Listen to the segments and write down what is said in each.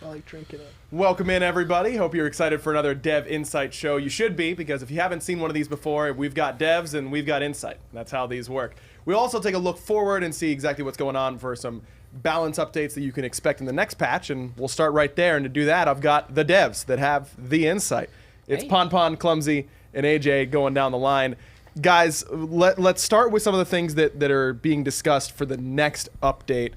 Like drinking it. Welcome in, everybody. Hope you're excited for another Dev Insight show. You should be, because if you haven't seen one of these before, we've got devs and we've got insight. That's how these work. We'll also take a look forward and see exactly what's going on for some balance updates that you can expect in the next patch, and we'll start right there. And to do that, I've got the devs that have the insight. It's Pon, Clumsy, and AJ going down the line. Guys, let's start with some of the things that are being discussed for the next update.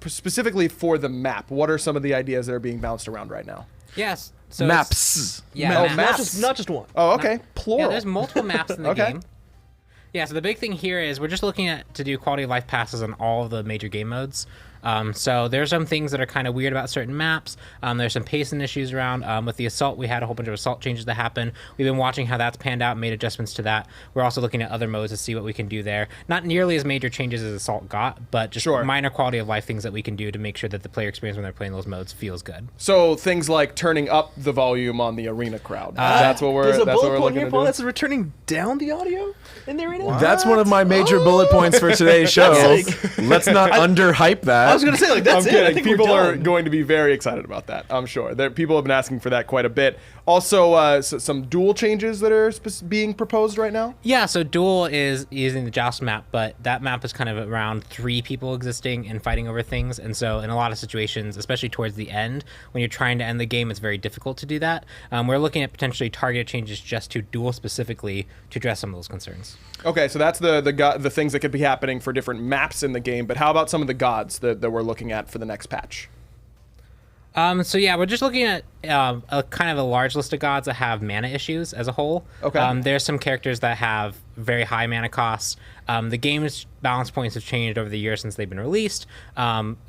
Specifically for the map, what are some of the ideas that are being bounced around right now? Yes. So maps. Yeah, maps. Not just one. Oh, okay. Plural. Yeah, there's multiple maps in the Okay. game. Yeah, so the big thing here is we're just looking at to do quality of life passes on all of the major game modes. So there's some things that are kind of weird about certain maps. There's some pacing issues around. With the Assault, we had a whole bunch of Assault changes that happen. We've been watching how that's panned out and made adjustments to that. We're also looking at other modes to see what we can do there. Not nearly as major changes as Assault got, but just minor quality of life things that we can do to make sure that the player experience when they're playing those modes feels good. So things like turning up the volume on the arena crowd. That's what we're There's a that's what bullet we're point looking here, to Paul, do. that's returning down the audio in the arena? That's one of my major bullet points for today's show. Let's not underhype that. I was going to say, like, that's I'm it. I kidding. think People we're are done. going to be very excited about that, I'm sure. People have been asking for that quite a bit. Also, some duel changes that are being proposed right now? Yeah, so Duel is using the Joust map, but that map is kind of around 3 people existing and fighting over things. And so in a lot of situations, especially towards the end, when you're trying to end the game, it's very difficult to do that. We're looking at potentially targeted changes just to Duel specifically to address some of those concerns. Okay, so that's the things that could be happening for different maps in the game, but how about some of the gods that we're looking at for the next patch? So yeah, we're just looking at a kind of a large list of gods that have mana issues as a whole. Okay. There's some characters that have very high mana costs. The game's balance points have changed over the years since they've been released.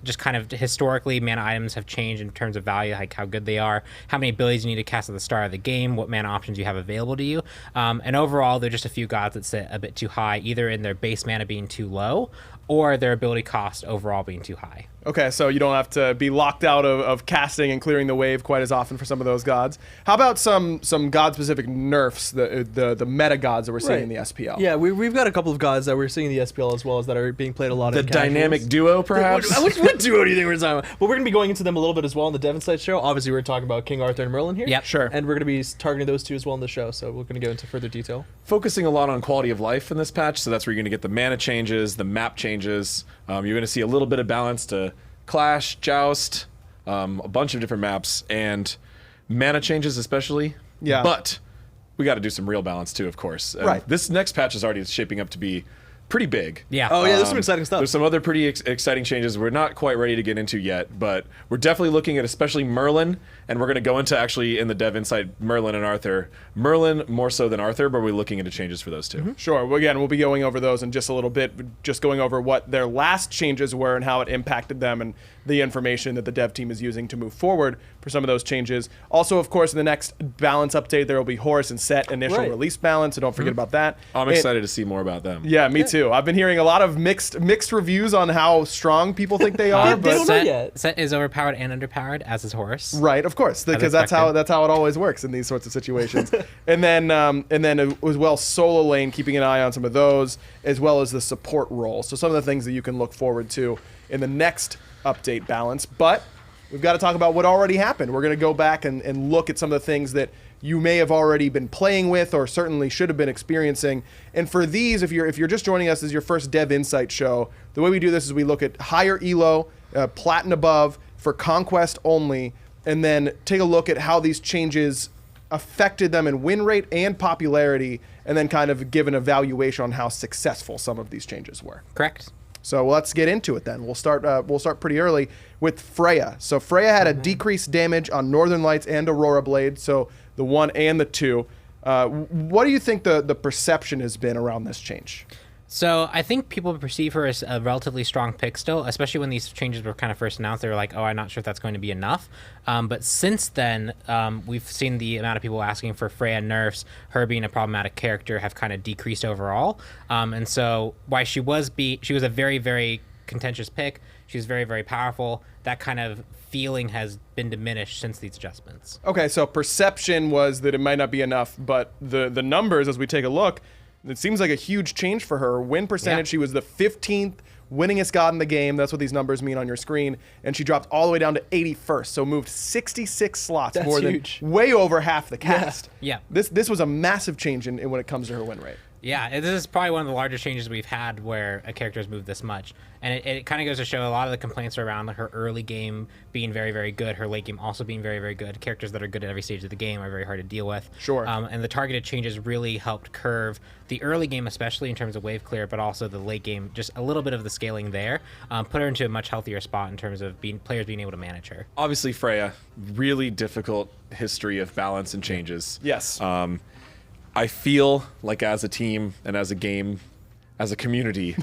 Just kind of historically, mana items have changed in terms of value, like how good they are, how many abilities you need to cast at the start of the game, what mana options you have available to you. And overall, there are just a few gods that sit a bit too high, either in their base mana being too low or their ability cost overall being too high. Okay, so you don't have to be locked out of casting and clearing the wave quite as often for some of those gods. How about some god-specific nerfs, the meta gods that we're seeing in the SPL? Yeah, we've got a couple of gods that we're seeing in the SPL as well as that are being played a lot The in dynamic duo, perhaps? What duo do you think we're talking about? Well, we're going to be going into them a little bit as well in the Dev Insight show. Obviously, we're talking about King Arthur and Merlin here. Yep. Sure. And we're going to be targeting those two as well in the show, so we're going to go into further detail. Focusing a lot on quality of life in this patch, so that's where you're going to get the mana changes, the map changes. You're going to see a little bit of balance to Clash, Joust, a bunch of different maps, and mana changes especially. Yeah. But we got to do some real balance too, of course. And Right. This next patch is already shaping up to be pretty big. Yeah. Oh, yeah, there's some exciting stuff. There's some other pretty exciting changes we're not quite ready to get into yet, but we're definitely looking at especially Merlin, and we're going to go into actually in the Dev Insight Merlin and Arthur. Merlin more so than Arthur, but we're looking into changes for those two. Sure. Well, again, we'll be going over those in just a little bit, just going over what their last changes were and how it impacted them and the information that the dev team is using to move forward for some of those changes. Also, of course, in the next balance update, there will be Horus and Set initial Right. release balance, so don't forget about that. I'm excited to see more about them. Yeah, me too. I've been hearing a lot of mixed reviews on how strong people think they are, They but don't know yet. Set is overpowered and underpowered, as is Horus. right, of course, because that's how expected. it always works in these sorts of situations. and then as well, solo lane, keeping an eye on some of those, as well as the support role. So some of the things that you can look forward to in the next update balance. But we've got to talk about what already happened. We're going to go back and look at some of the things that you may have already been playing with or certainly should have been experiencing. And for these, if you're just joining us as your first Dev Insight show, the way we do this is we look at higher elo, plat and above, for conquest only, and then take a look at how these changes affected them in win rate and popularity, and then kind of give an evaluation on how successful some of these changes were. Correct. So let's get into it then. We'll start pretty early with Freya. So Freya had a decreased damage on Northern Lights and Aurora Blade, so the 1 and the 2. What do you think the perception has been around this change? So I think people perceive her as a relatively strong pick still, especially when these changes were kind of first announced. They were like, oh, I'm not sure if that's going to be enough. But since then, we've seen the amount of people asking for Freya nerfs, her being a problematic character, have kind of decreased overall. And so while she was a very, very contentious pick, she was very, very powerful, that kind of feeling has been diminished since these adjustments. Okay, so perception was that it might not be enough, but the numbers, as we take a look, it seems like a huge change for her. Win percentage, Yeah. she was the 15th winningest god in the game. That's what these numbers mean on your screen. And she dropped all the way down to 81st, so moved 66 slots, That's more huge. than way over half the cast. Yeah. This was a massive change in when it comes to her win rate. Yeah, this is probably one of the largest changes we've had where a character has moved this much. And it kind of goes to show a lot of the complaints are around her early game being very, very good, her late game also being very, very good. Characters that are good at every stage of the game are very hard to deal with. Sure. And the targeted changes really helped curve the early game, especially in terms of wave clear, but also the late game, just a little bit of the scaling there, put her into a much healthier spot in terms of players being able to manage her. Obviously, Freya, really difficult history of balance and changes. Yes. I feel like as a team and as a game, as a community,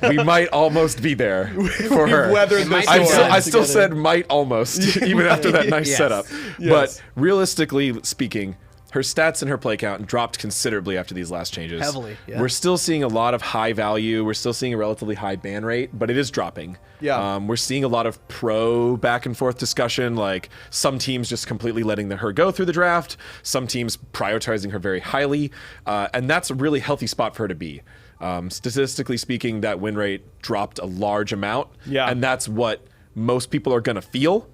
we might almost be there for her. weathered the might be storm. I still said might almost, even after that nice Yes. setup. Yes. But realistically speaking, her stats and her play count dropped considerably after these last changes. Heavily, yeah. We're still seeing a lot of high value. We're still seeing a relatively high ban rate, but it is dropping. Yeah. We're seeing a lot of pro back and forth discussion, like some teams just completely letting her go through the draft, some teams prioritizing her very highly, and that's a really healthy spot for her to be. Statistically speaking, that win rate dropped a large amount, Yeah. and that's what most people are going to feel.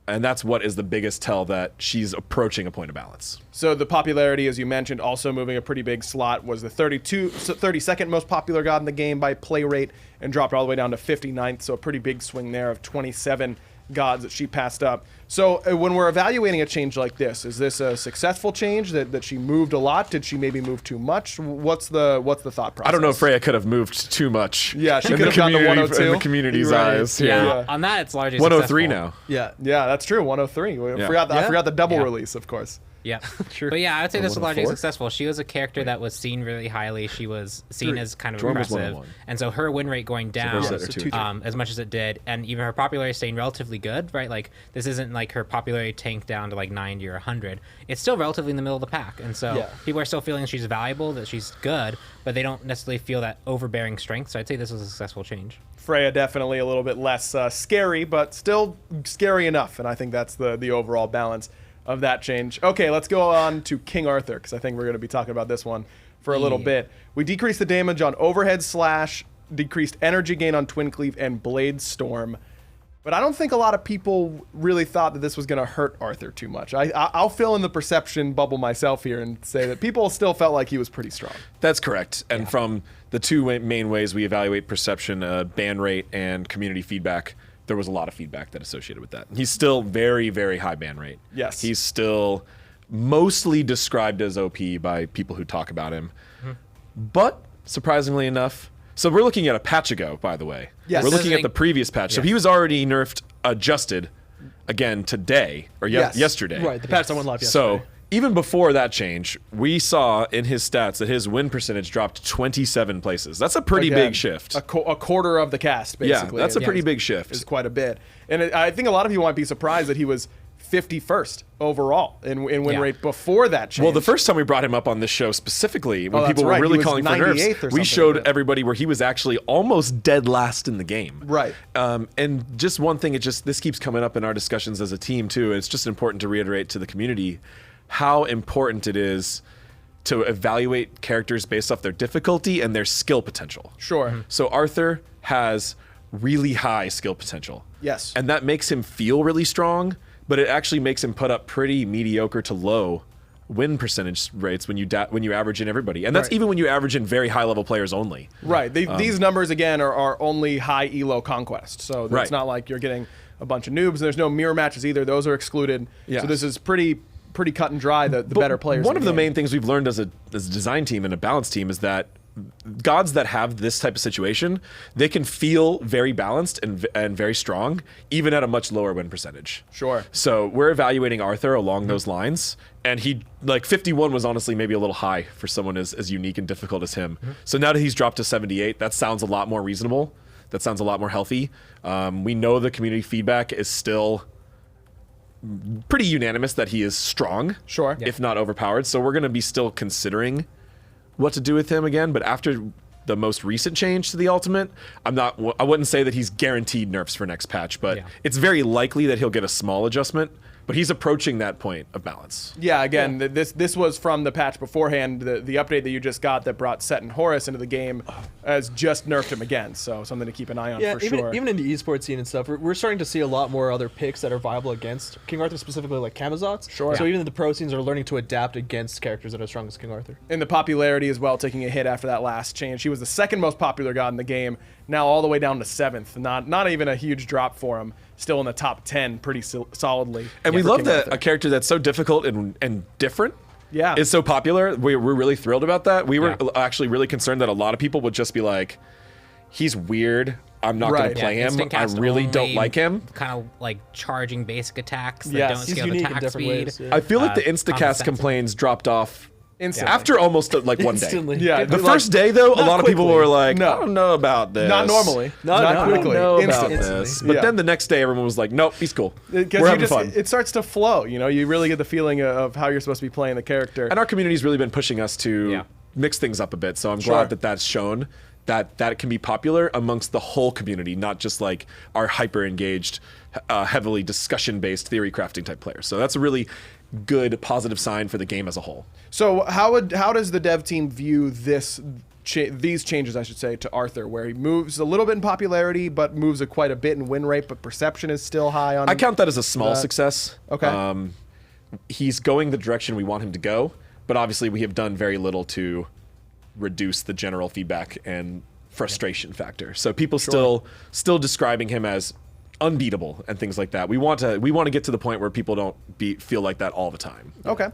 And that's what is the biggest tell that she's approaching a point of balance. So the popularity, as you mentioned, also moving a pretty big slot, was the 32nd most popular god in the game by play rate and dropped all the way down to 59th. So a pretty big swing there of 27 gods that she passed up. So when we're evaluating a change like this, is this a successful change that she moved a lot? Did she maybe move too much? What's the thought process? I don't know if Freya could have moved too much. Yeah, she in could the have gone to community- 102. In the community's Right. eyes. Yeah, Yeah. on that, it's largely 103 successful. now. Yeah. Yeah, that's true. 103. We Yeah. forgot the double Yeah. release, of course. Yeah, Sure. But yeah, I would say this was largely 104? successful. She was a character that was seen really highly. She was seen as kind of Jordan was impressive, 101. and so her win rate going down both set are two. as much as it did, and even her popularity staying relatively good. Right, like this isn't like her popularity tanked down to like 90 or 100. It's still relatively in the middle of the pack, and so Yeah. people are still feeling she's valuable, that she's good, but they don't necessarily feel that overbearing strength. So I'd say this was a successful change. Freya definitely a little bit less scary, but still scary enough, and I think that's the overall balance. of that change. Okay, let's go on to King Arthur, because I think we're going to be talking about this one for a little bit. We decreased the damage on Overhead Slash, decreased energy gain on Twin Cleave, and Blade Storm. But I don't think a lot of people really thought that this was going to hurt Arthur too much. I'll fill in the perception bubble myself here and say that people still felt like he was pretty strong. That's correct. And from the two main ways we evaluate perception, ban rate and community feedback, there was a lot of feedback that associated with that. He's still very, very high ban rate. Yes. He's still mostly described as OP by people who talk about him. But surprisingly enough, so we're looking at a patch ago, by the way. Yes. We're looking at the previous patch. So he was already nerfed, adjusted again today, or yesterday. Right, the patch that went live yesterday. So even before that change, we saw in his stats that his win percentage dropped 27 places. That's a pretty Again, big shift. A quarter of the cast, basically. Yeah, that's a pretty big shift. Is quite a bit. And I think a lot of people might be surprised that he was 51st overall in win rate before that change. Well, the first time we brought him up on this show specifically, when that's people were right. really He was calling for 98th or nerfs, we something, showed yeah. everybody where he was actually almost dead last in the game. Right. And just one thing, this keeps coming up in our discussions as a team too. It's just important to reiterate to the community how important it is to evaluate characters based off their difficulty and their skill potential. Sure. So Arthur has really high skill potential. Yes. And that makes him feel really strong, but it actually makes him put up pretty mediocre to low win percentage rates when you average in everybody. And that's even when you average in very high level players only. Right. These numbers, again, are only high elo conquest. So Right. it's not like you're getting a bunch of noobs. There's no mirror matches either. Those are excluded. Yeah. So this is pretty cut and dry, the better players. One in of the game. main things we've learned as a design team and a balance team is that gods that have this type of situation, they can feel very balanced and very strong, even at a much lower win percentage. Sure. So we're evaluating Arthur along those lines, and 51 was honestly maybe a little high for someone as unique and difficult as him. So now that he's dropped to 78, that sounds a lot more reasonable. That sounds a lot more healthy. We know the community feedback is still pretty unanimous that he is strong, Sure. if not overpowered. So we're going to be still considering what to do with him again. But after the most recent change to the ultimate, I wouldn't say that he's guaranteed nerfs for next patch, but it's very likely that he'll get a small adjustment. But he's approaching that point of balance. Yeah, again, this was from the patch beforehand. The update that you just got that brought Set and Horus into the game has just nerfed him again. So something to keep an eye on for sure. Even in the esports scene and stuff, we're starting to see a lot more other picks that are viable against King Arthur, specifically like Kamazots. Sure. So even the pro scenes are learning to adapt against characters that are strong as King Arthur. And the popularity as well, taking a hit after that last change. He was the second most popular god in the game, now all the way down to 7th. Not even a huge drop for him. Still in the top 10 pretty solidly. And we for love King that Arthur. a character that's so difficult and different Yeah. is so popular. We're really thrilled about that. We were actually really concerned that a lot of people would just be like, he's weird, I'm not going Right. to play him. Instant I cast really don't only, like him. Kind of like charging basic attacks that Yes. don't He's scale unique in attack different speed. ways, yeah. I feel like the common Instacast sense. complaints dropped off Instantly. after almost like one day. Instantly. Yeah, The like, first day, though, a not lot of people quickly. were like, No. I don't know about this. Not normally. No, not no, quickly. I don't know about Instantly. this. But Yeah. then the next day, everyone was like, nope, he's cool. We're Because having fun. it starts to flow. You know, you really get the feeling of how you're supposed to be playing the character. And our community's really been pushing us to Yeah. mix things up a bit. So I'm Sure. glad that that's shown that it can be popular amongst the whole community, not just like our hyper engaged, heavily discussion based theory crafting type players. So that's a really good positive sign for the game as a whole. So how does the dev team view these changes, I should say, to Arthur, where he moves a little bit in popularity, but moves quite a bit in win rate, but perception is still high on? I count that as a small success. Okay. He's going the direction we want him to go, but obviously we have done very little to reduce the general feedback and frustration factor. So people still describing him as unbeatable and things like that. We want to get to the point where people don't feel like that all the time. Okay.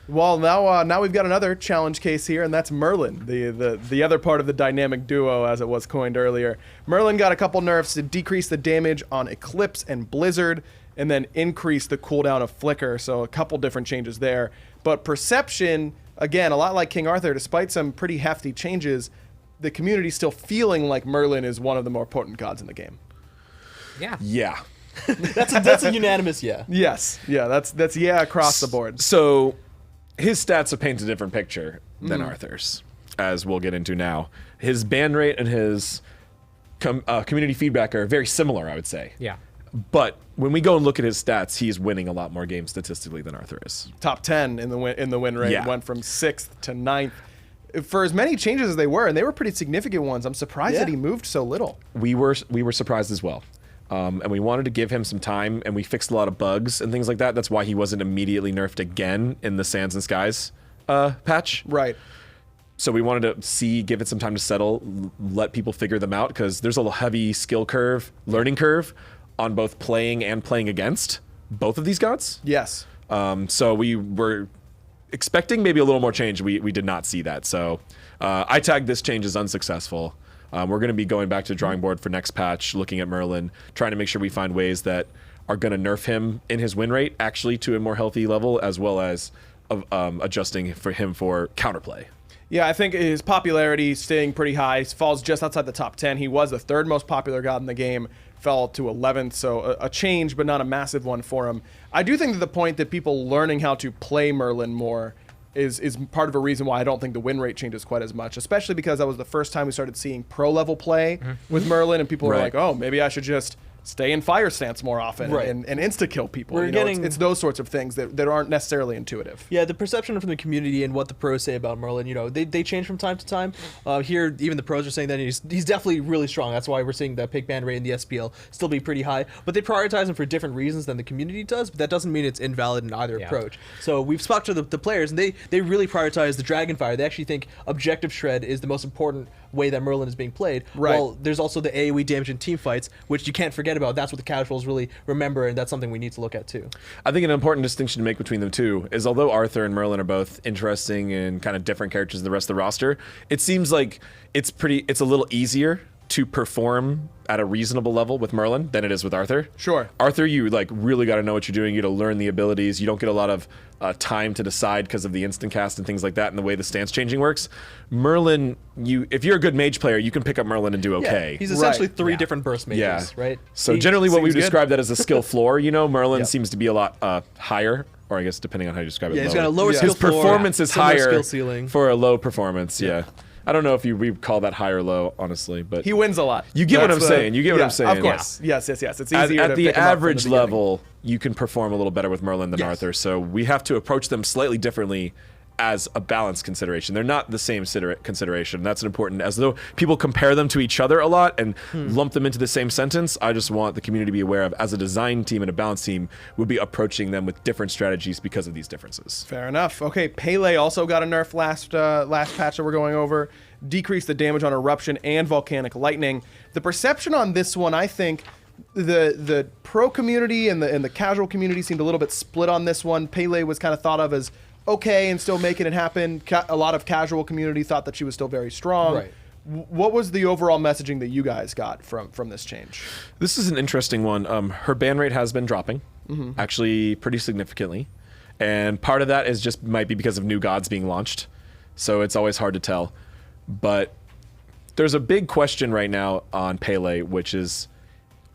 Well, now we've got another challenge case here, and that's Merlin, the other part of the dynamic duo, as it was coined earlier. Merlin got a couple nerfs to decrease the damage on Eclipse and Blizzard, and then increase the cooldown of Flicker, so a couple different changes there. But Perception, again, a lot like King Arthur, despite some pretty hefty changes, the community's still feeling like Merlin is one of the more potent gods in the game. Yeah. Yeah. That's a unanimous yeah. Yes. Yeah, that's yeah across the board. So his stats have painted a different picture than Arthur's, as we'll get into now. His ban rate and his community feedback are very similar, I would say. Yeah. But when we go and look at his stats, he's winning a lot more games statistically than Arthur is. Top 10 in the win rate. Yeah. Went from 6th to 9th. For as many changes as they were, and they were pretty significant ones, I'm surprised that he moved so little. We were surprised as well. And we wanted to give him some time, and we fixed a lot of bugs and things like that. That's why he wasn't immediately nerfed again in the Sands and Skies patch. Right. So we wanted to give it some time to settle, let people figure them out, because there's a heavy skill curve, learning curve, on both playing and playing against both of these gods. Yes. So we were expecting maybe a little more change. We did not see that. So I tagged this change as unsuccessful. We're going to be going back to the drawing board for next patch, looking at Merlin, trying to make sure we find ways that are going to nerf him in his win rate actually to a more healthy level, as well as adjusting for him for counterplay. Yeah, I think his popularity staying pretty high. He falls just outside the top 10. He was the 3rd most popular god in the game, fell to 11th, so a change, but not a massive one for him. I do think that the point that people learning how to play Merlin more is part of a reason why I don't think the win rate changes quite as much, especially because that was the first time we started seeing pro-level play with Merlin, and people were like, oh, maybe I should just stay in fire stance more often and insta-kill people. It's those sorts of things that aren't necessarily intuitive. Yeah, the perception from the community and what the pros say about Merlin, they change from time to time. Here, even the pros are saying that he's definitely really strong. That's why we're seeing the pick ban rate in the SPL still be pretty high. But they prioritize him for different reasons than the community does, but that doesn't mean it's invalid in either approach. So we've spoke to the players, and they really prioritize the Dragonfire. They actually think objective shred is the most important way that Merlin is being played. Right. Well, there's also the AoE damage in team fights, which you can't forget about. That's what the casuals really remember, and that's something we need to look at too. I think an important distinction to make between them two is, although Arthur and Merlin are both interesting and kind of different characters than the rest of the roster, it seems like it's a little easier to perform at a reasonable level with Merlin than it is with Arthur. Sure. Arthur, you really got to know what you're doing. You got to learn the abilities. You don't get a lot of time to decide because of the instant cast and things like that and the way the stance changing works. Merlin, if you're a good mage player, you can pick up Merlin and do okay. Yeah, he's essentially 3 different burst mages, right? So generally what we would describe that as a skill floor, Merlin seems to be a lot higher, or I guess depending on how you describe it. Yeah, he's got a lower skill His floor. performance is similar higher skill ceiling. for a low performance, I don't know if we call that high or low, honestly, but He wins a lot. you get what I'm saying. You get what I'm saying. Of course. Yes. It's easier At to the pick him up from average the beginning. level, you can perform a little better with Merlin than Arthur, so we have to approach them slightly differently as a balanced consideration. They're not the same consideration. That's important. As though people compare them to each other a lot and lump them into the same sentence, I just want the community to be aware of, as a design team and a balance team, we'll be approaching them with different strategies because of these differences. Fair enough. Okay, Pele also got a nerf last patch that we're going over. Decreased the damage on eruption and volcanic lightning. The perception on this one, I think, the pro community and the casual community seemed a little bit split on this one. Pele was kind of thought of as okay and still making it happen. A lot of casual community thought that she was still very strong. Right. What was the overall messaging that you guys got from this change? This is an interesting one. Her ban rate has been dropping, actually pretty significantly. And part of that might be because of new gods being launched. So it's always hard to tell. But there's a big question right now on Pele, which is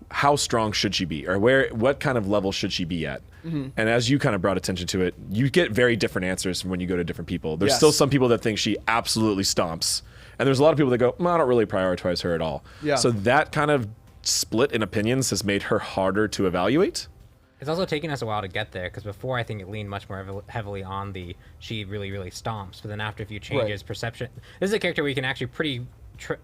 how strong should she be, or what kind of level should she be at? And as you kind of brought attention to it, you get very different answers when you go to different people. There's still some people that think she absolutely stomps, and there's a lot of people that go, I don't really prioritize her at all. Yeah. So that kind of split in opinions has made her harder to evaluate. It's also taken us a while to get there, because before I think it leaned much more heavily on she really, really stomps, but then after a few changes, perception. This is a character where you can actually pretty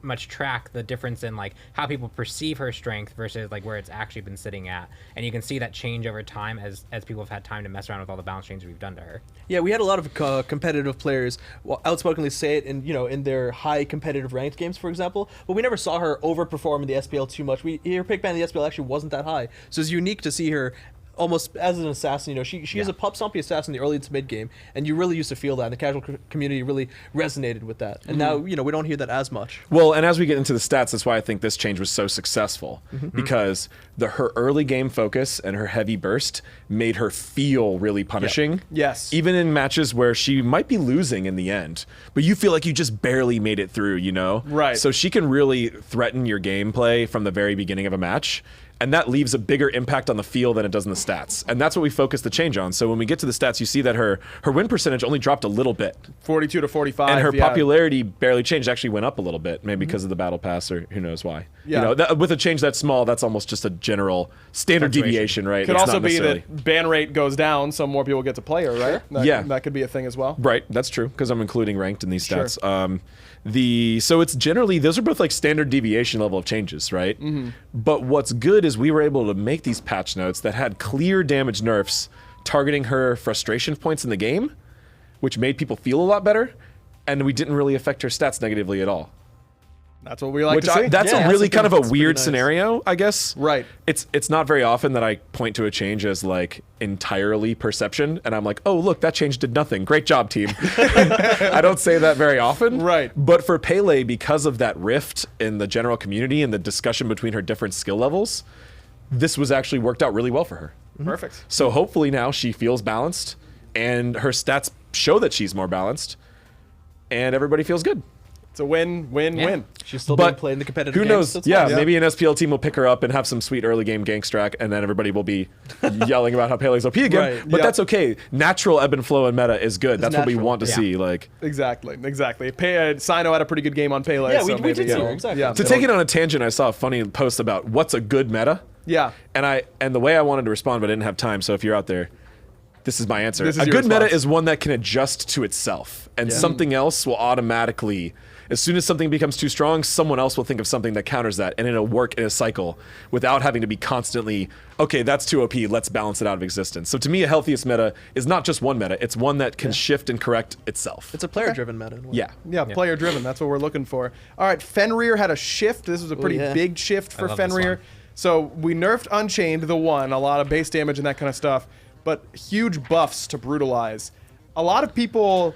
much track the difference in how people perceive her strength versus where it's actually been sitting at, and you can see that change over time as people have had time to mess around with all the balance changes we've done to her. Yeah, we had a lot of competitive players outspokenly say it in their high competitive ranked games, for example, but we never saw her overperform in the SPL too much. Her pick ban in the SPL actually wasn't that high, so it's unique to see her almost as an assassin. She is a pup stompy assassin in the early to mid game, and you really used to feel that, and the casual community really resonated with that. And now, we don't hear that as much. Well, and as we get into the stats, that's why I think this change was so successful, because her early game focus and her heavy burst made her feel really punishing. Yep. Yes. Even in matches where she might be losing in the end, but you feel like you just barely made it through, Right. So she can really threaten your gameplay from the very beginning of a match. and that leaves a bigger impact on the feel than it does in the stats. And that's what we focus the change on. So when we get to the stats, you see that her win percentage only dropped a little bit. 42 to 45. And her popularity barely changed, actually went up a little bit, maybe because of the battle pass or who knows why. Yeah. You know, with a change that small, that's almost just a general standard deviation, right? Could It's also not be necessarily- that ban rate goes down, so more people get to play her, right? That could be a thing as well. Right, that's true, because I'm including ranked in these Sure. stats. So it's generally, those are both like standard deviation level of changes, right? But what's good is we were able to make these patch notes that had clear damage nerfs targeting her frustration points in the game, which made people feel a lot better, and we didn't really affect her stats negatively at all. That's what we like to see. That's Yeah, a really that's kind of a pretty weird nice. scenario, I guess. Right. It's not very often that I point to a change as like entirely perception, and I'm like, oh look, that change did nothing. Great job, team. I don't say that very often. Right. But for Pele, because of that rift in the general community and the discussion between her different skill levels, this was actually worked out really well for her. Perfect. So hopefully now she feels balanced, and her stats show that she's more balanced, and everybody feels good. It's a win-win-win. She's still But being played in the competitive who games, knows? so it's Yeah, fine. maybe an SPL team will pick her up and have some sweet early game gank strack, and then everybody will be yelling about how Pele's OP again. Right. But Yeah. that's okay. Natural ebb and flow in meta is good. That's what we natural. want to Yeah. see. Like Exactly. Sino had a pretty good game on Pele. Yeah, so we maybe, did you see know, her, exactly. Yeah. to take it on a tangent, I saw a funny post about what's a good meta, Yeah. and the way I wanted to respond, but I didn't have time. So if you're out there, this is my answer. This is A your good meta response. is one that can adjust to itself, and something else will automatically. As soon as something becomes too strong, someone else will think of something that counters that, and it'll work in a cycle without having to be constantly, okay, that's too OP, let's balance it out of existence. So to me, a healthiest meta is not just one meta, it's one that can shift and correct itself. It's a player-driven meta. in a way. Yeah. Yeah, player driven. That's what we're looking for. All right, Fenrir had a shift. This was a pretty yeah. big shift for love this Fenrir. one. So we nerfed Unchained, the one, a lot of base damage and that kind of stuff, but huge buffs to brutalize. A lot of people.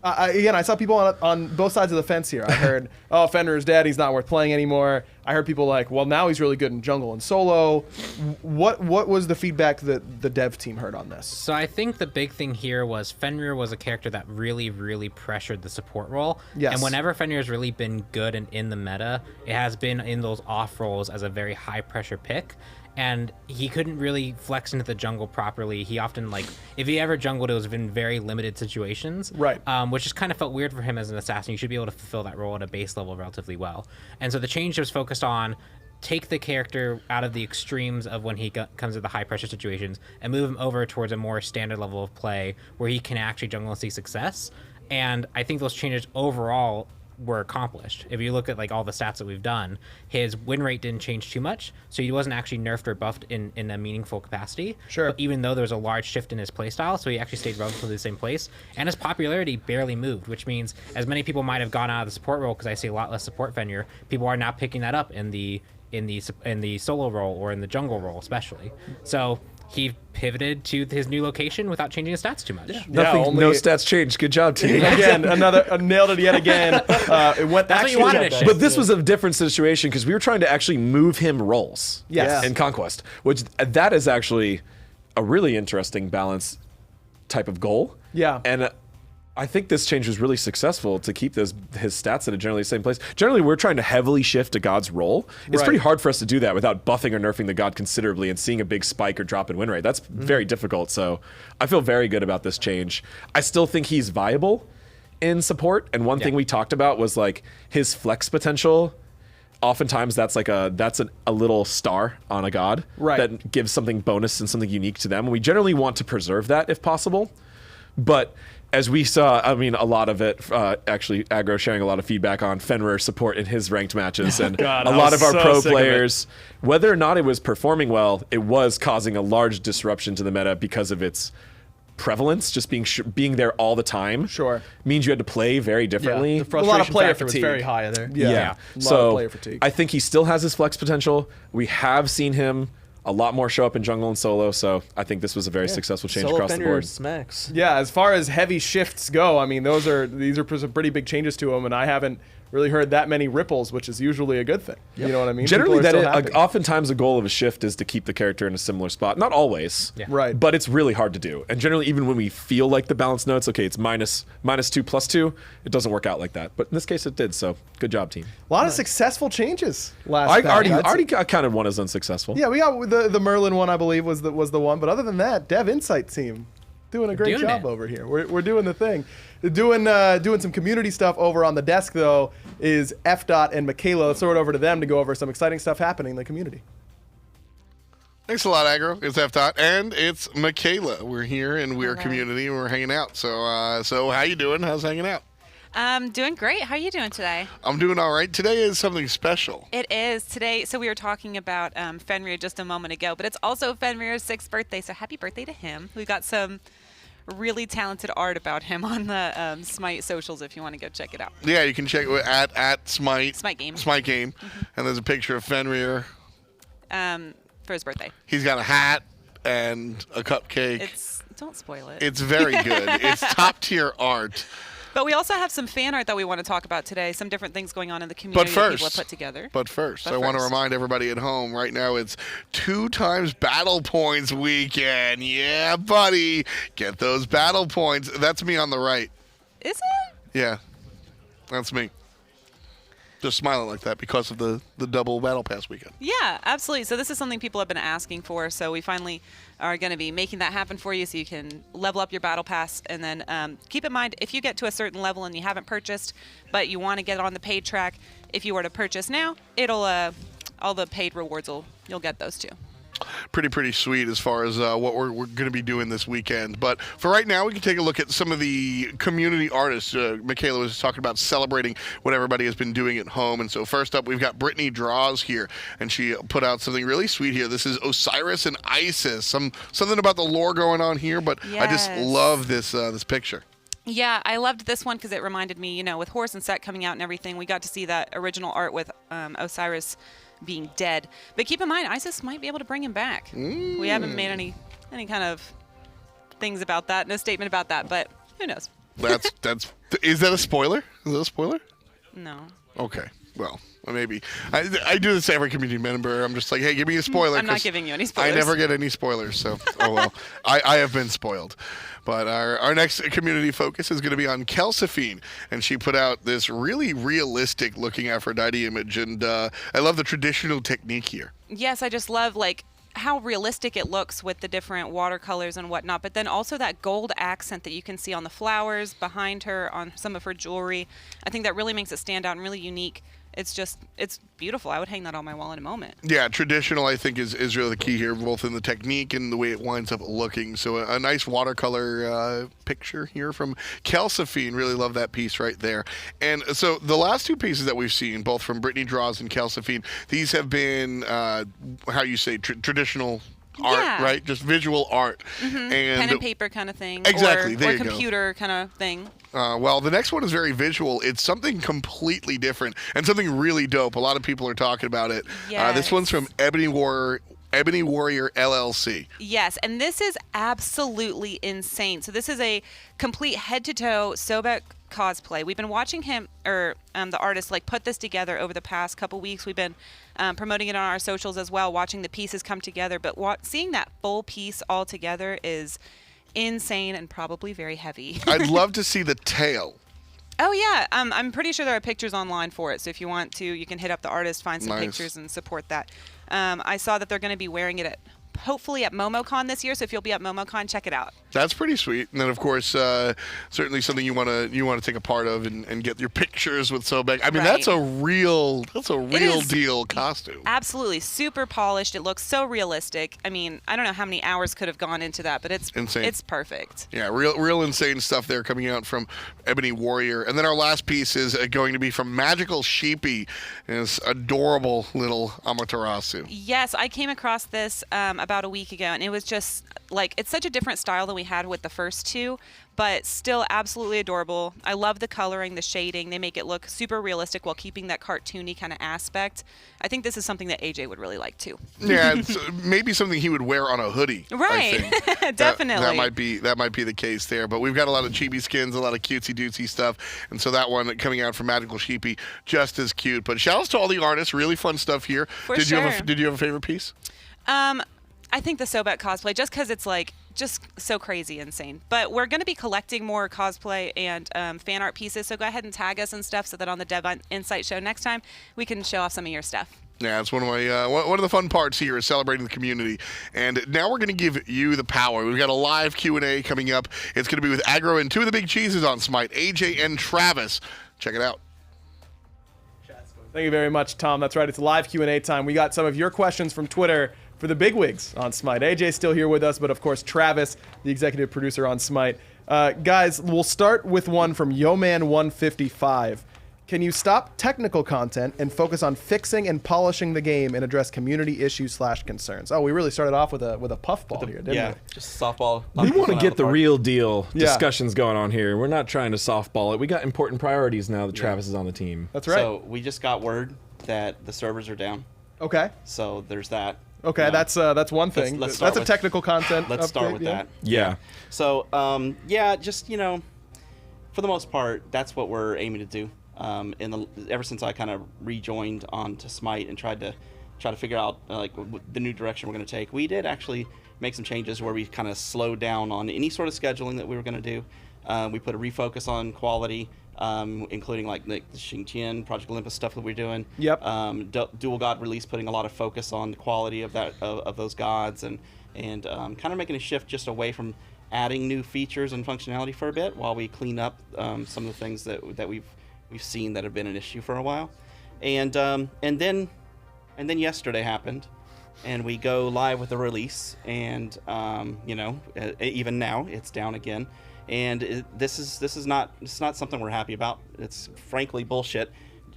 Again, I saw people on both sides of the fence here. I heard, oh, Fenrir's dead, he's not worth playing anymore. I heard people like, well, now he's really good in jungle and solo. What was the feedback that the dev team heard on this? So I think the big thing here was Fenrir was a character that really, really pressured the support role. Yes. And whenever Fenrir's really been good and in the meta, it has been in those off roles as a very high pressure pick. And he couldn't really flex into the jungle properly. He often, like, if he ever jungled, it was in very limited situations. Right. Which just kind of felt weird for him as an assassin. You should be able to fulfill that role at a base level relatively well. And so the change was focused on take the character out of the extremes of when he comes to the high pressure situations and move him over towards a more standard level of play where he can actually jungle and see success. And I think those changes overall were accomplished. If you look at like all the stats that we've done, his win rate didn't change too much, so he wasn't actually nerfed or buffed in a meaningful capacity. Sure. But even though there was a large shift in his playstyle, so he actually stayed relatively the same place, and his popularity barely moved, which means as many people might have gone out of the support role, because I see a lot less support Fenrir, people are now picking that up in the solo role or in the jungle role especially. So he pivoted to his new location without changing his stats too much. Nothing, no stats changed. Good job, team. Again, nailed it yet again. It went That's what you wanted to shift. But this was a different situation because we were trying to actually move him roles Yes. in Conquest, which that is actually a really interesting balance type of goal. Yeah. And I think this change was really successful to keep his stats at a generally the same place. Generally, we're trying to heavily shift a god's role. It's Right. pretty hard for us to do that without buffing or nerfing the god considerably and seeing a big spike or drop in win rate. That's very difficult. So I feel very good about this change. I still think he's viable in support. And one thing we talked about was like his flex potential. Oftentimes that's like a little star on a god Right. that gives something bonus and something unique to them. We generally want to preserve that if possible. But as we saw, I mean, a lot of it, actually, Aggro sharing a lot of feedback on Fenrir support in his ranked matches, and God, a I lot was of our so pro sick of it. players, whether or not it was performing well, it was causing a large disruption to the meta because of its prevalence, just being there all the time. Sure. Means you had to play very differently. The A lot of frustration player factor was fatigue. very high there. Yeah. Yeah. A lot of So player fatigue. I think he still has his flex potential. We have seen him A lot more show up in jungle and solo, so I think this was a very successful change Solo across the Fenrir board. smacks. Yeah, as far as heavy shifts go, I mean, these are some pretty big changes to them, and I haven't really heard that many ripples, which is usually a good thing. You know what I mean? Generally, People are still happy. oftentimes a goal of a shift is to keep the character in a similar spot. Not always, Right. but it's really hard to do. And generally, even when we feel like the balance notes, okay, it's -2 +2, it doesn't work out like that. But in this case, it did. So good job, team. A lot of successful changes last I patch. already counted one as unsuccessful. Yeah, we got the Merlin one, I believe, was the one. But other than that, Dev Insight team doing a great Doing job it. over here. We're doing the thing. Doing some community stuff over on the desk, though, is F. and Michaela. Let's throw it over to them to go over some exciting stuff happening in the community. Thanks a lot, Aggro. It's F. and it's Michaela. We're here and we're community and we're hanging out. So how you doing? How's hanging out? Doing great. How are you doing today? I'm doing all right. Today is something special. It is today. So we were talking about Fenrir just a moment ago, but it's also Fenrir's 6th birthday. So happy birthday to him. We've got some really talented art about him on the SMITE socials if you want to go check it out. Yeah, you can check it at SMITE. SMITE game. SMITE game. And there's a picture of Fenrir. For his birthday. He's got a hat and a cupcake. Don't spoil it. It's very good. It's top tier art. But we also have some fan art that we want to talk about today. Some different things going on in the community that people have put together. But first, I want to remind everybody at home right now it's 2 times battle points weekend. Yeah, buddy. Get those battle points. That's me on the right. Is it? Yeah. That's me. Just smiling like that because of the double battle pass weekend. Yeah, absolutely. So this is something people have been asking for. So we finally are going to be making that happen for you so you can level up your battle pass. And then keep in mind, if you get to a certain level and you haven't purchased, but you want to get on the paid track, if you were to purchase now, it'll all the paid rewards, you'll get those too. Pretty sweet as far as what we're going to be doing this weekend. But for right now, we can take a look at some of the community artists. Michaela was talking about celebrating what everybody has been doing at home. And so first up, we've got Brittany Draws here, and she put out something really sweet here. This is Osiris and Isis. Something about the lore going on here, but I just love this picture. Yeah, I loved this one because it reminded me, with Horse and Set coming out and everything, we got to see that original art with Osiris being dead. But keep in mind, Isis might be able to bring him back. We haven't made any kind of things about that, no statement about that, but who knows? Is that a spoiler? Is that a spoiler? No. Okay, well, maybe. I do this to every community member. I'm just like, hey, give me a spoiler. I'm not giving you any spoilers. I never get any spoilers, so oh well. I have been spoiled. But our next community focus is going to be on Kelsophine, and she put out this really realistic looking Aphrodite image, and I love the traditional technique here. Yes, I just love how realistic it looks with the different watercolors and whatnot, but then also that gold accent that you can see on the flowers behind her, on some of her jewelry. I think that really makes it stand out and really unique. It's beautiful. I would hang that on my wall in a moment. Yeah, traditional, I think, is really the key here, both in the technique and the way it winds up looking. So a nice watercolor picture here from Kelsophine. Really love that piece right there. And so the last 2 pieces that we've seen, both from Brittany Draws and Kelsophine, these have been, how you say, traditional art, right? Just visual art. And pen and paper kind of thing. Exactly. There or you go. computer kind of thing. Well, the next one is very visual. It's something completely different and something really dope. A lot of people are talking about it. Yes. This one's from Ebony Warrior LLC. Yes, and this is absolutely insane. So this is a complete head-to-toe Sobek cosplay. We've been watching him, or the artist, put this together over the past couple weeks. We've been promoting it on our socials as well, watching the pieces come together. But seeing that full piece all together is insane and probably very heavy. I'd love to see the tail. Oh, yeah. I'm pretty sure there are pictures online for it. So if you want to, you can hit up the artist, find some Nice. pictures, and support that. I saw that they're going to be wearing it hopefully at MomoCon this year. So if you'll be at MomoCon, check it out. That's pretty sweet. And then, of course, certainly something you want to take a part of and get your pictures with Sobek. I mean, Right. that's a real is. deal costume. Absolutely. Super polished. It looks so realistic. I mean, I don't know how many hours could have gone into that, but it's Insane. It's perfect. Yeah, real insane stuff there coming out from Ebony Warrior. And then our last piece is going to be from Magical Sheepy, and this adorable little Amaterasu. Yes, I came across this about a week ago, and it was just it's such a different style than we we had with the first two, but still absolutely adorable. I love the coloring, the shading. They make it look super realistic while keeping that cartoony kind of aspect. I think this is something that AJ would really like too. Yeah, it's maybe something he would wear on a hoodie. Right. I think. Definitely. That might be the case there. But we've got a lot of chibi skins, a lot of cutesy dootsy stuff, and so that one coming out from Magical Sheepy, just as cute. But shout outs to all the artists, really fun stuff here. Did you have a favorite piece? I think the Sobek cosplay, just because it's like just so crazy insane. But we're going to be collecting more cosplay and fan art pieces, so go ahead and tag us and stuff so that on the Dev Insight show next time we can show off some of your stuff. Yeah, it's one of my one of the fun parts here is celebrating the community. And now we're going to give you the power. We've got a live Q&A coming up. It's going to be with Aggro and two of the big cheeses on Smite, AJ and Travis. Check it out. Thank you very much, Tom. That's right. It's live Q&A time. We got some of your questions from Twitter for the bigwigs on Smite. AJ's still here with us, but of course Travis, the executive producer on Smite. Guys, we'll start with one from Yoman155. Can you stop technical content and focus on fixing and polishing the game and address community issues / concerns? Oh, we really started off with a puffball here, didn't we? Just softball. We want to get the park. real deal discussions going on here. We're not trying to softball it. We got important priorities now that Travis is on the team. That's right. So we just got word that the servers are down. Okay. So there's that. Okay, that's one thing. Let's that's a with- technical content. Let's start update, with yeah. that. Yeah. So just for the most part, that's what we're aiming to do. Ever since I kind of rejoined onto Smite and tried to figure out the new direction we're going to take, we did actually make some changes where we kind of slowed down on any sort of scheduling that we were going to do. We put a refocus on quality, including like the Xingqian, Project Olympus stuff that we're doing. Yep. Dual God release, putting a lot of focus on the quality of that of those gods, and kind of making a shift just away from adding new features and functionality for a bit while we clean up some of the things that we've seen that have been an issue for a while, and then yesterday happened, and we go live with the release, and even now it's down again, and this is not something we're happy about. It's frankly bullshit.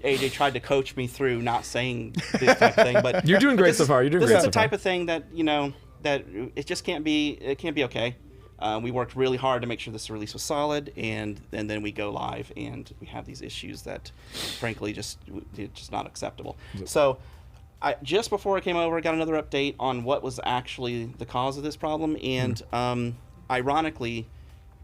AJ tried to coach me through not saying this type of thing, but You're doing great so far. You're doing great so far. This is the type of thing that that it just can't be. It can't be okay. We worked really hard to make sure this release was solid, and then we go live, and we have these issues that, frankly, it's just not acceptable. So, just before I came over, I got another update on what was actually the cause of this problem, and ironically,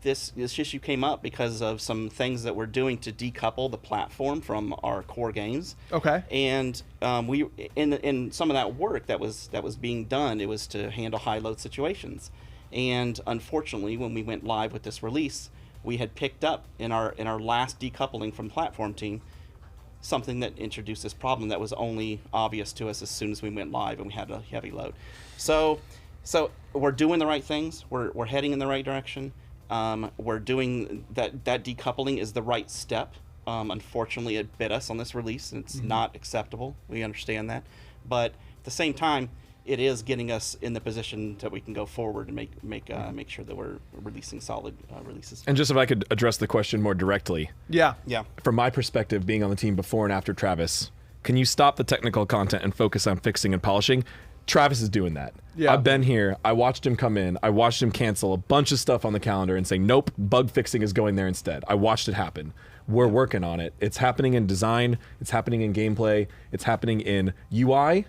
this issue came up because of some things that we're doing to decouple the platform from our core games. Okay. And we in some of that work that was being done, it was to handle high load situations. And unfortunately, when we went live with this release, we had picked up in our last decoupling from platform team something that introduced this problem that was only obvious to us as soon as we went live and we had a heavy load. So we're doing the right things. We're heading in the right direction. We're doing that decoupling is the right step. Unfortunately, it bit us on this release, and it's not acceptable. We understand that, but at the same time, it is getting us in the position that we can go forward and make sure that we're releasing solid releases. And just if I could address the question more directly. Yeah. From my perspective, being on the team before and after Travis, can you stop the technical content and focus on fixing and polishing? Travis is doing that. Yeah. I've been here. I watched him come in. I watched him cancel a bunch of stuff on the calendar and say, nope, bug fixing is going there instead. I watched it happen. We're working on it. It's happening in design. It's happening in gameplay. It's happening in UI.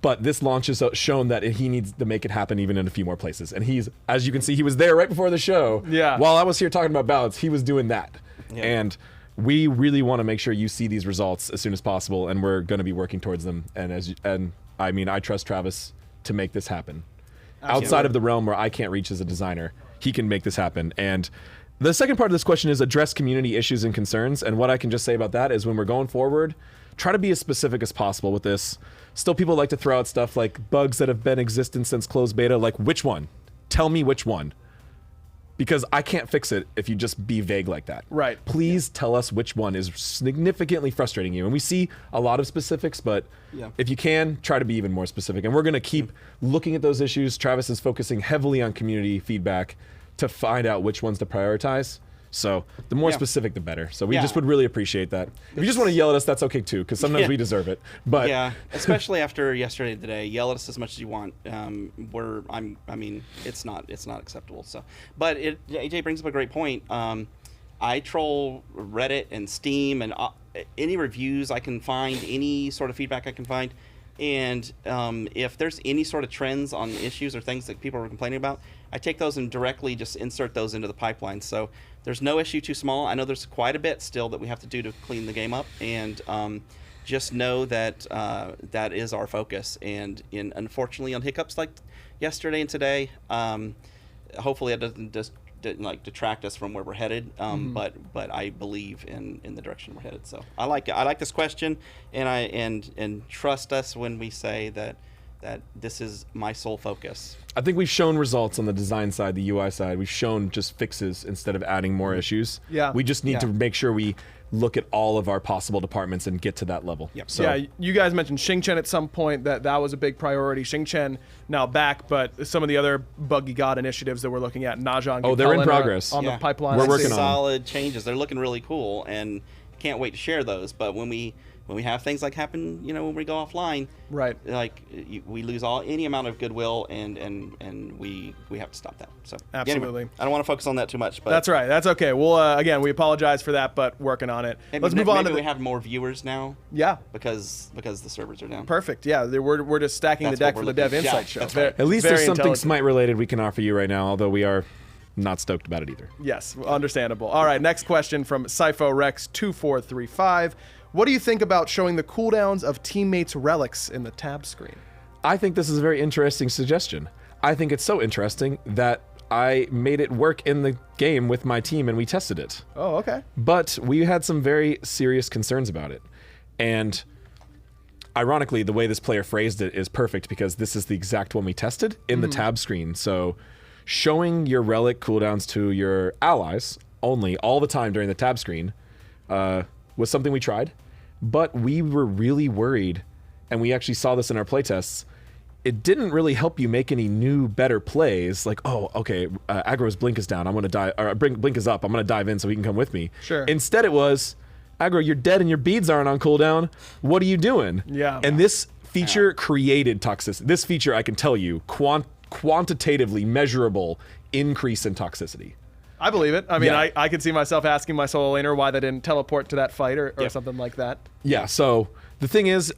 But this launch has shown that he needs to make it happen even in a few more places. And he's, as you can see, he was there right before the show. Yeah. While I was here talking about ballots, he was doing that. Yeah. And we really want to make sure you see these results as soon as possible, and we're going to be working towards them. And I trust Travis to make this happen. Absolutely. Outside of the realm where I can't reach as a designer, he can make this happen. And the second part of this question is address community issues and concerns. And what I can just say about that is when we're going forward, try to be as specific as possible with this. Still, people like to throw out stuff like bugs that have been existent since closed beta. Like, which one? Tell me which one. Because I can't fix it if you just be vague like that. Right. Please tell us which one is significantly frustrating you. And we see a lot of specifics, but if you can, try to be even more specific. And we're going to keep looking at those issues. Travis is focusing heavily on community feedback to find out which ones to prioritize. So the more Yeah. specific, the better. So we Yeah. just would really appreciate that. If you just want to yell at us, that's okay too, because sometimes we deserve it. But Yeah, especially after yesterday and today. Yell at us as much as you want. It's not acceptable. So, but AJ brings up a great point. I troll Reddit and Steam and any reviews I can find, any sort of feedback I can find. And if there's any sort of trends on issues or things that people are complaining about, I take those and directly just insert those into the pipeline. So there's no issue too small. I know there's quite a bit still that we have to do to clean the game up, and just know that that is our focus. And unfortunately, on hiccups like yesterday and today, hopefully it doesn't just detract us from where we're headed. But I believe in the direction we're headed. So I like it. I like this question, and trust us when we say that this is my sole focus. I think we've shown results on the design side, the UI side. We've shown just fixes instead of adding more issues. Yeah. We just need Yeah. to make sure we look at all of our possible departments and get to that level. Yep. So Yeah, you guys mentioned Xingchen at some point. That was a big priority. Xingchen now back, but some of the other Buggy God initiatives that we're looking at, Naja and they're in Capellan are progress. on Yeah. the pipeline. We're I see. working on them. solid changes. They're looking really cool, and can't wait to share those. But when we have things like happen, when we go offline, Right. We lose any amount of goodwill, and we have to stop that. So Absolutely. anyway, I don't want to focus on that too much. But That's right. That's okay. Well, again, we apologize for that, but working on it. Let's move on to Maybe we the. have more viewers now Yeah. because the servers are down. Perfect. Yeah, we're just stacking That's the deck what for we're the Dev looking- yeah, Insight show. that's right. at least very there's something intelligent. Smite related we can offer you right now, although we are not stoked about it either. Yes, understandable. All right, next question from Cypho Rex 2435. What do you think about showing the cooldowns of teammates' relics in the tab screen? I think this is a very interesting suggestion. I think it's so interesting that I made it work in the game with my team and we tested it. Oh, okay. But we had some very serious concerns about it. And ironically, the way this player phrased it is perfect because this is the exact one we tested in the tab screen. So showing your relic cooldowns to your allies only all the time during the tab screen was something we tried. But we were really worried, and we actually saw this in our playtests. It didn't really help you make any new, better plays. Like, oh, okay, Aggro's blink is down. I'm gonna dive. Or blink is up. I'm gonna dive in so he can come with me. Sure. Instead, it was, Aggro, you're dead and your beads aren't on cooldown. What are you doing? Yeah. And this feature created toxicity. This feature, I can tell you, quantitatively measurable increase in toxicity. I believe it. I mean, Yeah. I could see myself asking my solo laner why they didn't teleport to that fight or Yep. something like that. Yeah. So the thing is,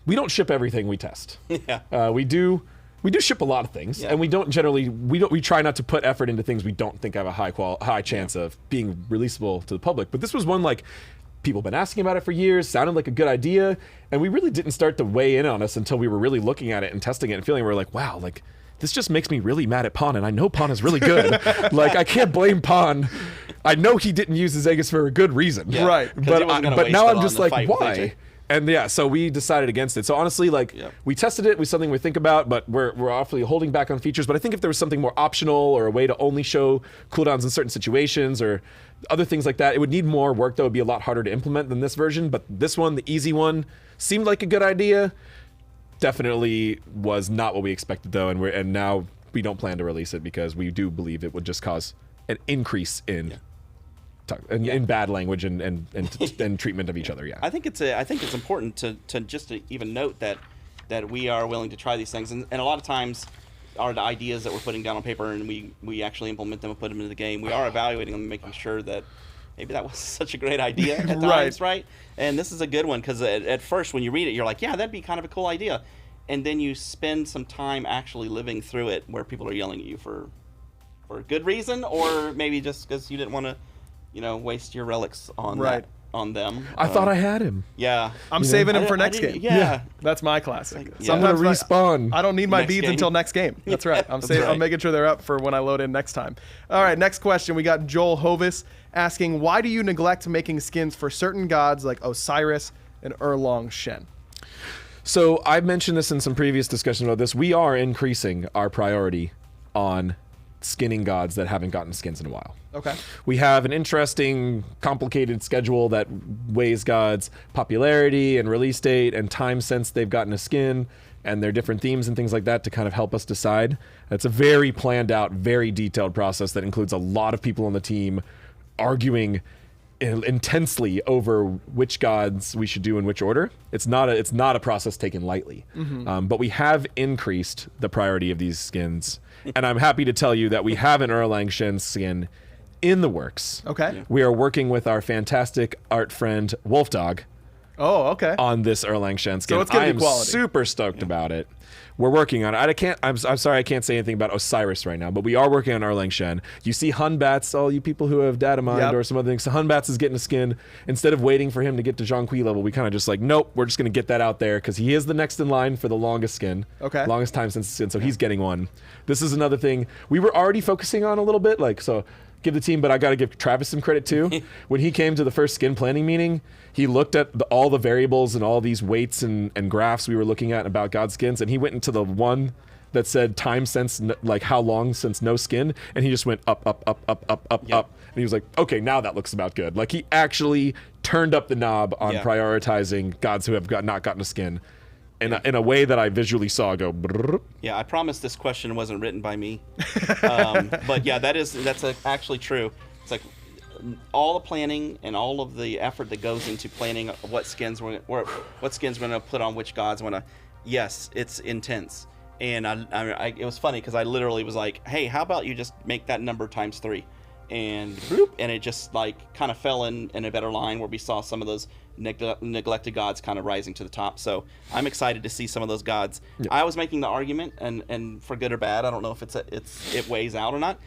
we don't ship everything we test. Yeah. We do ship a lot of things, Yeah. and we try not to put effort into things we don't think have a high chance of being releasable to the public. But this was one like people have been asking about it for years, sounded like a good idea, and we really didn't start to weigh in on us until we were really looking at it and testing it and feeling we're like, wow, like this just makes me really mad at Pon, and I know Pon is really good. Like I can't blame Pon. I know he didn't use his Aegis for a good reason. Yeah, Right. 'cause he wasn't gonna But waste now it I'm on just the like, fight with why? AJ. And yeah, so we decided against it. So honestly, like Yep. we tested it with something we think about, but we're awfully holding back on features. But I think if there was something more optional or a way to only show cooldowns in certain situations or other things like that, it would need more work. That would be a lot harder to implement than this version. But this one, the easy one, seemed like a good idea. Definitely was not what we expected though, and now we don't plan to release it because we do believe it would just cause an increase in. In bad language and treatment of each other, yeah. I think it's important to just to even note that we are willing to try these things, and a lot of times are the ideas that we're putting down on paper and we actually implement them and put them into the game. We are evaluating them and making sure that maybe that was such a great idea at Right. times, right? And this is a good one because at first when you read it, you're like, yeah, that'd be kind of a cool idea, and then you spend some time actually living through it where people are yelling at you for a good reason, or maybe just because you didn't want to, waste your relics on Right. on them. I thought I had him. Yeah. I'm saving him I for didn't- next I didn't- game. Yeah. That's my classic. like, yeah. Sometimes I'm gonna respawn. I don't need my Next beads game. until next game. That's right. I'm That's right. making sure they're up for when I load in next time. All right, next question. We got Joel Hovis asking, why do you neglect making skins for certain gods like Osiris and Erlong Shen? So I've mentioned this in some previous discussions about this. We are increasing our priority on skinning gods that haven't gotten skins in a while. Okay. We have an interesting, complicated schedule that weighs gods' popularity and release date and time since they've gotten a skin and their different themes and things like that to kind of help us decide. It's a very planned out, very detailed process that includes a lot of people on the team arguing intensely over which gods we should do in which order. It's not a process taken lightly. But we have increased the priority of these skins, and I'm happy to tell you that we have an Erlang Shen skin in the works. Okay. We are working with our fantastic art friend Wolfdog Oh, okay. on this Erlang Shen skin. So it's gonna I be am quality. super stoked about it. We're working on it. I'm sorry I can't say anything about Osiris right now, but we are working on Erlang Shen. You see Hunbats, all you people who have data mined Yep. or some other things. So Hunbats is getting a skin. Instead of waiting for him to get to Jean Kui level, we kind of just like, nope, we're just going to get that out there because he is the next in line for the longest skin. Okay. Longest time since the skin, so he's getting one. This is another thing we were already focusing on a little bit, like, so give the team, but I got to give Travis some credit too. When he came to the first skin planning meeting, he looked at all the variables and all these weights and graphs we were looking at about God skins, and he went into the one that said time since, like how long since no skin, and he just went up, up. And he was like, okay, now that looks about good. Like he actually turned up the knob on prioritizing gods who have not gotten a skin in a way that I visually saw go. Brrr. Yeah, I promise this question wasn't written by me. But yeah, that's actually true. It's like all the planning and all of the effort that goes into planning what skins we're going to put on which gods. Yes, it's intense. And it was funny because I literally was like, hey, how about you just make that number times 3? And bloop, and it just like kind of fell in a better line where we saw some of those neglected gods kind of rising to the top. So I'm excited to see some of those gods. Yep. I was making the argument, and for good or bad, I don't know if it weighs out or not,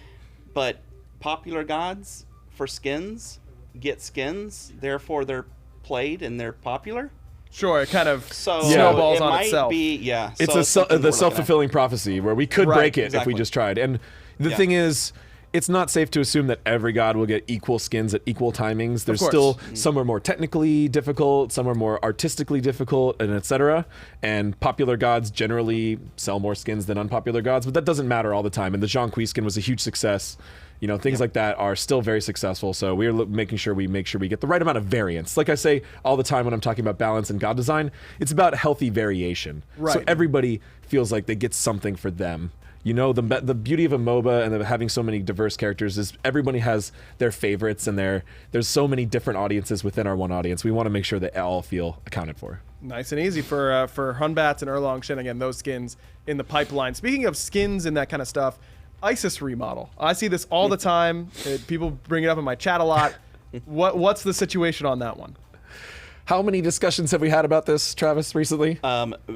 but popular gods for skins get skins, therefore they're played and they're popular. Sure, it kind of So snowballs it on might itself. be, yeah. It's so the self-fulfilling prophecy where we could Right, break it if exactly. we just tried. And the Yeah. thing is, it's not safe to assume that every god will get equal skins at equal timings. There's course. still some are more technically difficult, some are more artistically difficult, and etc. And popular gods generally sell more skins than unpopular gods, but that doesn't matter all the time. And the Jean Kui skin was a huge success. You know, things like that are still very successful. So we're making sure we get the right amount of variance. Like I say all the time when I'm talking about balance and god design, it's about healthy variation. Right. So everybody feels like they get something for them. You know, the beauty of a MOBA and having so many diverse characters is everybody has their favorites, and there's so many different audiences within our one audience. We want to make sure that all feel accounted for. Nice and easy for Hunbats and Erlang Shen. Again, those skins in the pipeline. Speaking of skins and that kind of stuff, ISIS remodel. I see this all the time. People bring it up in my chat a lot. What's the situation on that one? How many discussions have we had about this, Travis, recently?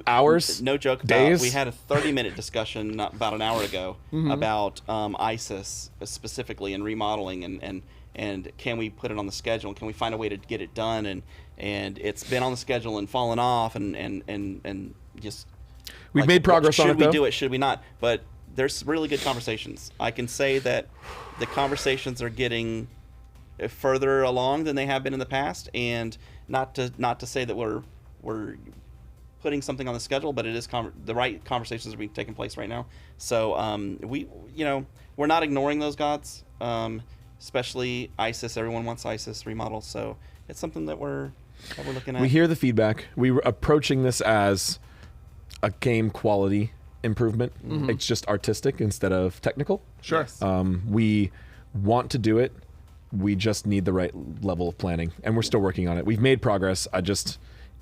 Hours? No joke. Days? We had a 30-minute discussion about an hour ago about ISIS specifically and remodeling and can we put it on the schedule? Can we find a way to get it done? And it's been on the schedule and fallen off and just We've made progress on it, Should we though. do it? Should we not? But there's really good conversations. I can say that the conversations are getting further along than they have been in the past, and not to say that we're putting something on the schedule, but it is the right conversations are being taking place right now. So we're not ignoring those gods, especially ISIS. Everyone wants ISIS remodel, so it's something that we're looking at. We hear the feedback. We were approaching this as a game quality improvement. It's just artistic instead of technical. Sure. Yes. We want to do it. We just need the right level of planning, and we're still working on it. We've made progress.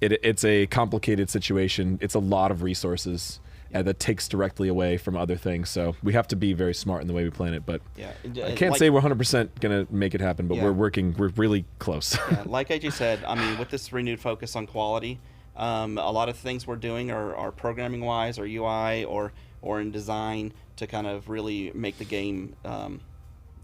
It's a complicated situation. It's a lot of resources that takes directly away from other things. So we have to be very smart in the way we plan it. But Yeah. I can't say we're 100% going to make it happen, but Yeah. we're working. We're really close. Yeah, like AJ said, I mean, with this renewed focus on quality, a lot of things we're doing are programming wise or UI or in design to kind of really make the game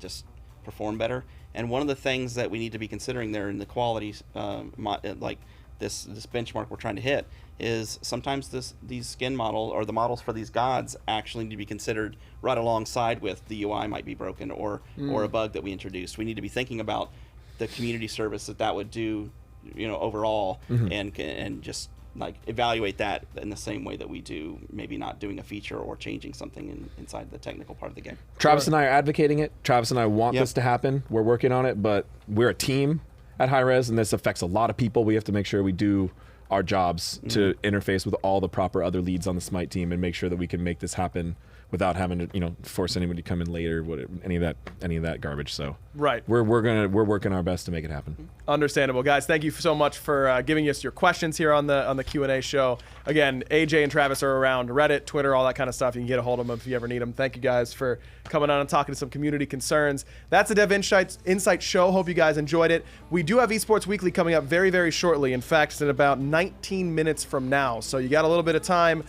just perform better. And one of the things that we need to be considering there in the quality, like this benchmark we're trying to hit, is sometimes these skin model or the models for these gods actually need to be considered right alongside with the UI might be broken or a bug that we introduced. We need to be thinking about the community service that would do, overall, and just like evaluate that in the same way that we do maybe not doing a feature or changing something inside the technical part of the game. Travis and I are advocating it. Travis and I want Yep. this to happen. We're working on it, but we're a team at High Res, and this affects a lot of people. We have to make sure we do our jobs to interface with all the proper other leads on the SMITE team and make sure that we can make this happen without having to force anybody to come in later, any of that garbage. So Right. we're working our best to make it happen. Understandable, guys. Thank you so much for giving us your questions here on the Q&A show. Again, AJ and Travis are around Reddit, Twitter, all that kind of stuff. You can get a hold of them if you ever need them. Thank you guys for coming on and talking to some community concerns. That's the Dev Insight show. Hope you guys enjoyed it. We do have Esports Weekly coming up very, very shortly. In fact, it's in about 19 minutes from now. So you got a little bit of time.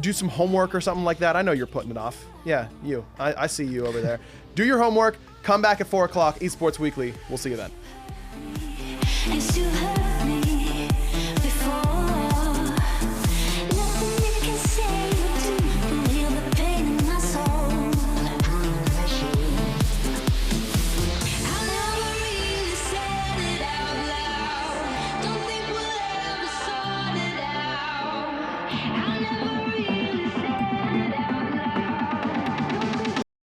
Do some homework or something like that. I know you're putting it off. Yeah, you. I see you over there. Do your homework. Come back at 4 o'clock. Esports Weekly. We'll see you then.